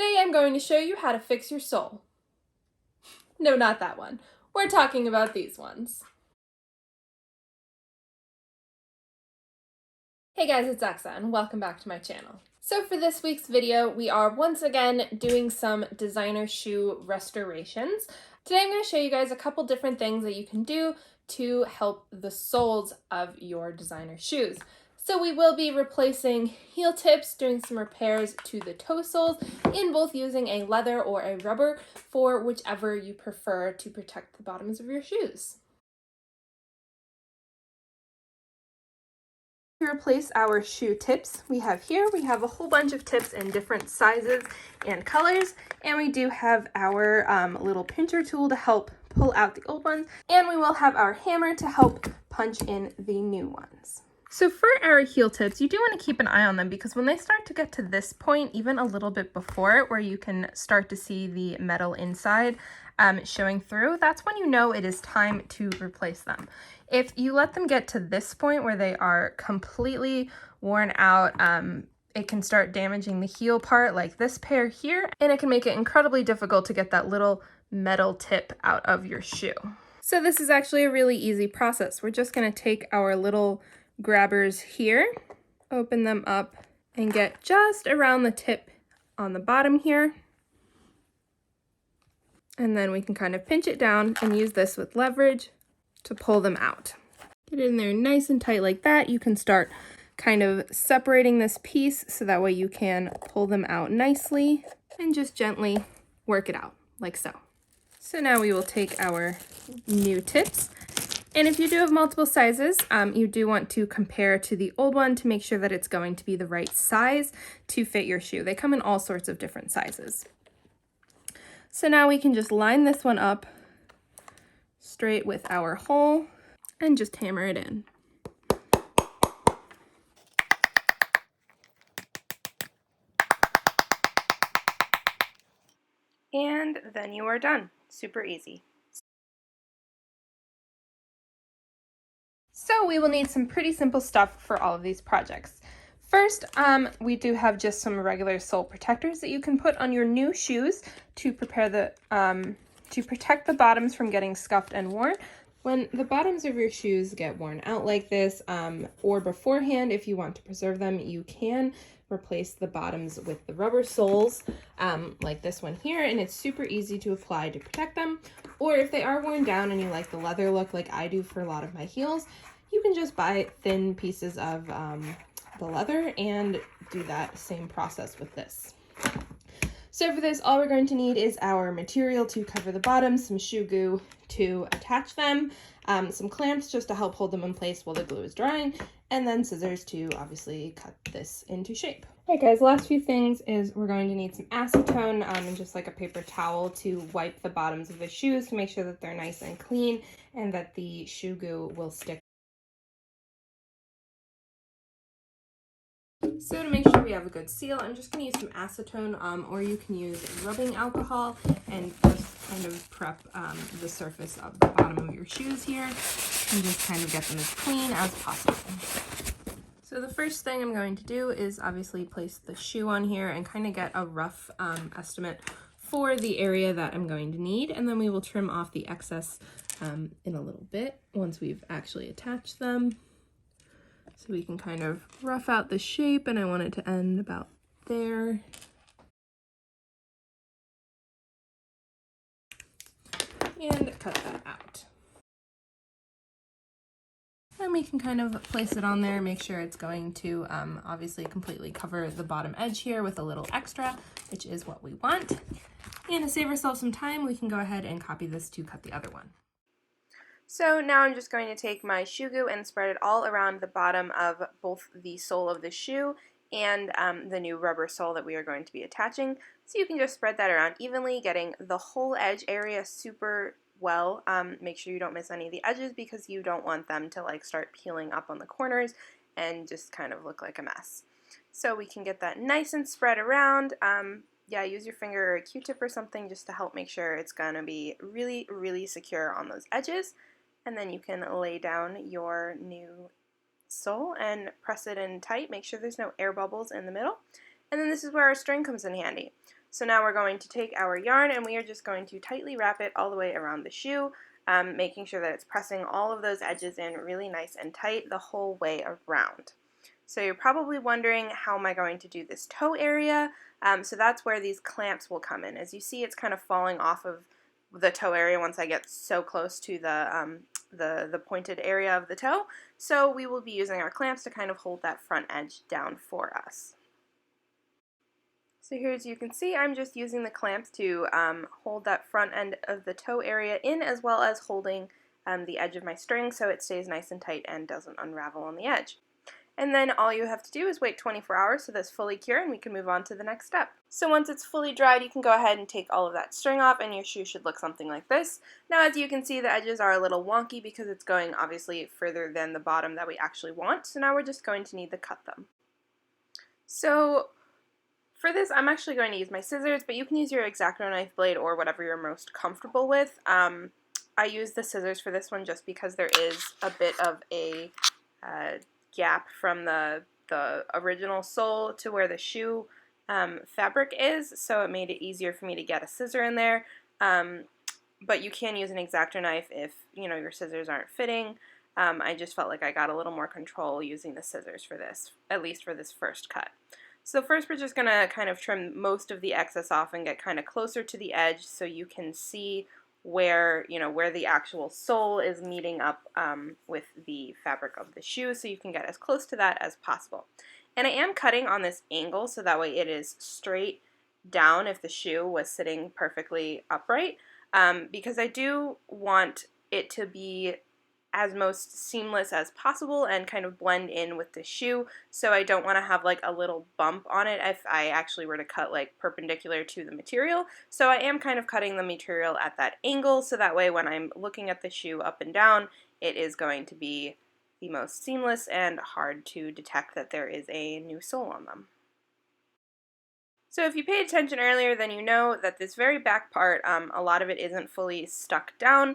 Today I'm going to show you how to fix your sole. No, not that one. We're talking about these ones. Hey guys, it's Exa and welcome back to my channel. So for this week's video, we are once again doing some designer shoe restorations. Today I'm going to show you guys a couple different things that you can do to help the soles of your designer shoes. So we will be replacing heel tips, doing some repairs to the toe soles, and both using a leather or a rubber for whichever you prefer to protect the bottoms of your shoes. To replace our shoe tips we have a whole bunch of tips in different sizes and colors, and we do have our little pincher tool to help pull out the old ones, and we will have our hammer to help punch in the new ones. So for our heel tips, you do want to keep an eye on them because when they start to get to this point, even a little bit before it, where you can start to see the metal inside showing through, that's when you know it is time to replace them. If you let them get to this point where they are completely worn out, it can start damaging the heel part like this pair here, and it can make it incredibly difficult to get that little metal tip out of your shoe. So this is actually a really easy process. We're just going to take our little grabbers here, open them up, and get just around the tip on the bottom here. And then we can kind of pinch it down and use this with leverage to pull them out. Get it in there nice and tight like that. You can start kind of separating this piece so that way you can pull them out nicely and just gently work it out like so. So now we will take our new tips. And if you do have multiple sizes, you do want to compare to the old one to make sure that it's going to be the right size to fit your shoe. They come in all sorts of different sizes. So now we can just line this one up straight with our hole and just hammer it in. And then you are done. Super easy. So we will need some pretty simple stuff for all of these projects. First, we do have just some regular sole protectors that you can put on your new shoes to protect the bottoms from getting scuffed and worn. When the bottoms of your shoes get worn out like this, or beforehand, if you want to preserve them, you can replace the bottoms with the rubber soles, like this one here, and it's super easy to apply to protect them. Or if they are worn down and you like the leather look like I do for a lot of my heels, you can just buy thin pieces of the leather and do that same process with this. So for this, all we're going to need is our material to cover the bottom, some shoe glue to attach them, some clamps just to help hold them in place while the glue is drying, and then scissors to obviously cut this into shape. All right guys, last few things is we're going to need some acetone and just like a paper towel to wipe the bottoms of the shoes to make sure that they're nice and clean and that the shoe glue will stick. So to make sure we have a good seal, I'm just going to use some acetone, or you can use rubbing alcohol and just kind of prep the surface of the bottom of your shoes here and just kind of get them as clean as possible. So the first thing I'm going to do is obviously place the shoe on here and kind of get a rough estimate for the area that I'm going to need, and then we will trim off the excess in a little bit once we've actually attached them. So we can kind of rough out the shape, and I want it to end about there. And cut that out. And we can kind of place it on there, make sure it's going to obviously completely cover the bottom edge here with a little extra, which is what we want. And to save ourselves some time, we can go ahead and copy this to cut the other one. So now I'm just going to take my shoe glue and spread it all around the bottom of both the sole of the shoe and the new rubber sole that we are going to be attaching. So you can just spread that around evenly, getting the whole edge area super well. Make sure you don't miss any of the edges because you don't want them to like start peeling up on the corners and just kind of look like a mess. So we can get that nice and spread around. Yeah, use your finger or a Q-tip or something just to help make sure it's going to be really, really secure on those edges. And then you can lay down your new sole and press it in tight. Make sure there's no air bubbles in the middle. And then this is where our string comes in handy. So now we're going to take our yarn and we are just going to tightly wrap it all the way around the shoe, making sure that it's pressing all of those edges in really nice and tight the whole way around. So you're probably wondering, how am I going to do this toe area? So that's where these clamps will come in. As you see, it's kind of falling off of the toe area once I get so close to the pointed area of the toe. So we will be using our clamps to kind of hold that front edge down for us. So here, as you can see, I'm just using the clamps to hold that front end of the toe area in, as well as holding the edge of my string so it stays nice and tight and doesn't unravel on the edge. And then all you have to do is wait 24 hours so that's fully cured and we can move on to the next step. So once it's fully dried, you can go ahead and take all of that string off and your shoe should look something like this. Now, as you can see, the edges are a little wonky because it's going obviously further than the bottom that we actually want. So now we're just going to need to cut them. So for this, I'm actually going to use my scissors, but you can use your X-Acto knife blade or whatever you're most comfortable with. I use the scissors for this one just because there is a bit of a gap from the original sole to where the shoe fabric is, so it made it easier for me to get a scissor in there. But you can use an X-Acto knife if your scissors aren't fitting. I just felt like I got a little more control using the scissors for this, at least for this first cut. So first we're just going to kind of trim most of the excess off and get kind of closer to the edge so you can see where the actual sole is meeting up with the fabric of the shoe, so you can get as close to that as possible. And I am cutting on this angle so that way it is straight down if the shoe was sitting perfectly upright, because I do want it to be as most seamless as possible and kind of blend in with the shoe, so I don't want to have like a little bump on it if I actually were to cut like perpendicular to the material. So I am kind of cutting the material at that angle so that way when I'm looking at the shoe up and down, it is going to be the most seamless and hard to detect that there is a new sole on them. So if you paid attention earlier, then you know that this very back part, a lot of it isn't fully stuck down,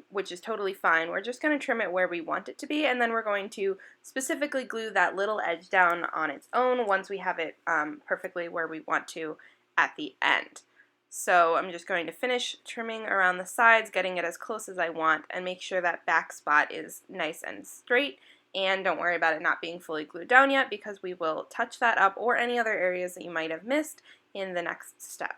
which is totally fine. We're just going to trim it where we want it to be, and then we're going to specifically glue that little edge down on its own once we have it perfectly where we want to at the end. So I'm just going to finish trimming around the sides, getting it as close as I want, and make sure that back spot is nice and straight. And don't worry about it not being fully glued down yet, because we will touch that up or any other areas that you might have missed in the next step.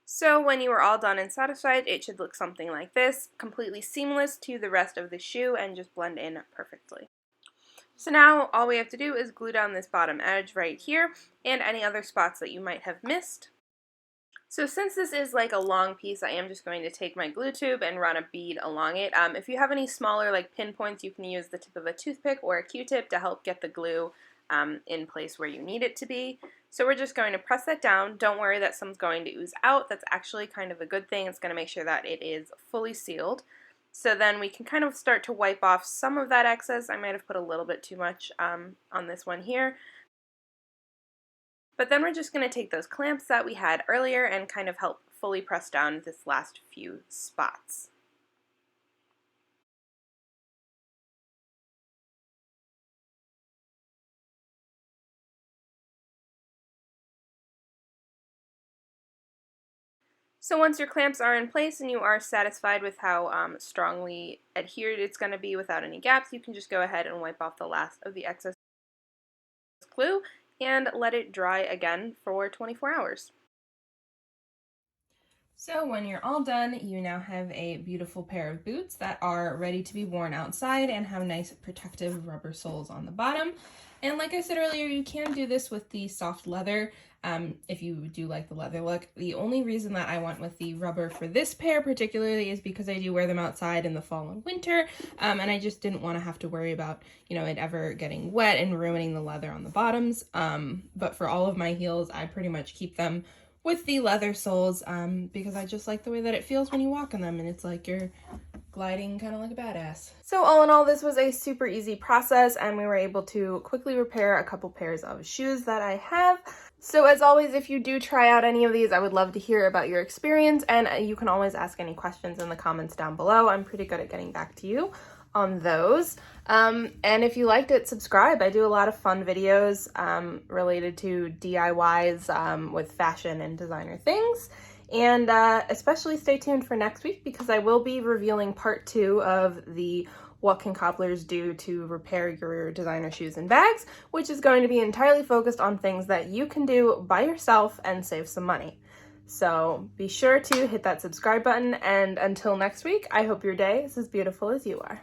So when you are all done and satisfied, it should look something like this, completely seamless to the rest of the shoe and just blend in perfectly. So now all we have to do is glue down this bottom edge right here and any other spots that you might have missed. So since this is like a long piece, I am just going to take my glue tube and run a bead along it. If you have any smaller like pinpoints, you can use the tip of a toothpick or a Q-tip to help get the glue in place where you need it to be. So we're just going to press that down. Don't worry that some's going to ooze out. That's actually kind of a good thing. It's going to make sure that it is fully sealed. So then we can kind of start to wipe off some of that excess. I might have put a little bit too much on this one here. But then we're just going to take those clamps that we had earlier and kind of help fully press down this last few spots. So once your clamps are in place and you are satisfied with how strongly adhered it's going to be without any gaps, you can just go ahead and wipe off the last of the excess glue and let it dry again for 24 hours. So when you're all done, you now have a beautiful pair of boots that are ready to be worn outside and have nice protective rubber soles on the bottom. And like I said earlier, you can do this with the soft leather if you do like the leather look. The only reason that I went with the rubber for this pair particularly is because I do wear them outside in the fall and winter, and I just didn't want to have to worry about, it ever getting wet and ruining the leather on the bottoms. But for all of my heels, I pretty much keep them with the leather soles because I just like the way that it feels when you walk in them, and it's like you're gliding kind of like a badass. So all in all, this was a super easy process, and we were able to quickly repair a couple pairs of shoes that I have. So as always, if you do try out any of these, I would love to hear about your experience, and you can always ask any questions in the comments down below. I'm pretty good at getting back to you. on those. And if you liked it, subscribe. I do a lot of fun videos related to DIYs with fashion and designer things. And especially stay tuned for next week, because I will be revealing part 2 of the What Can Cobblers Do to Repair Your Designer Shoes and Bags, which is going to be entirely focused on things that you can do by yourself and save some money. So be sure to hit that subscribe button, and until next week, I hope your day is as beautiful as you are.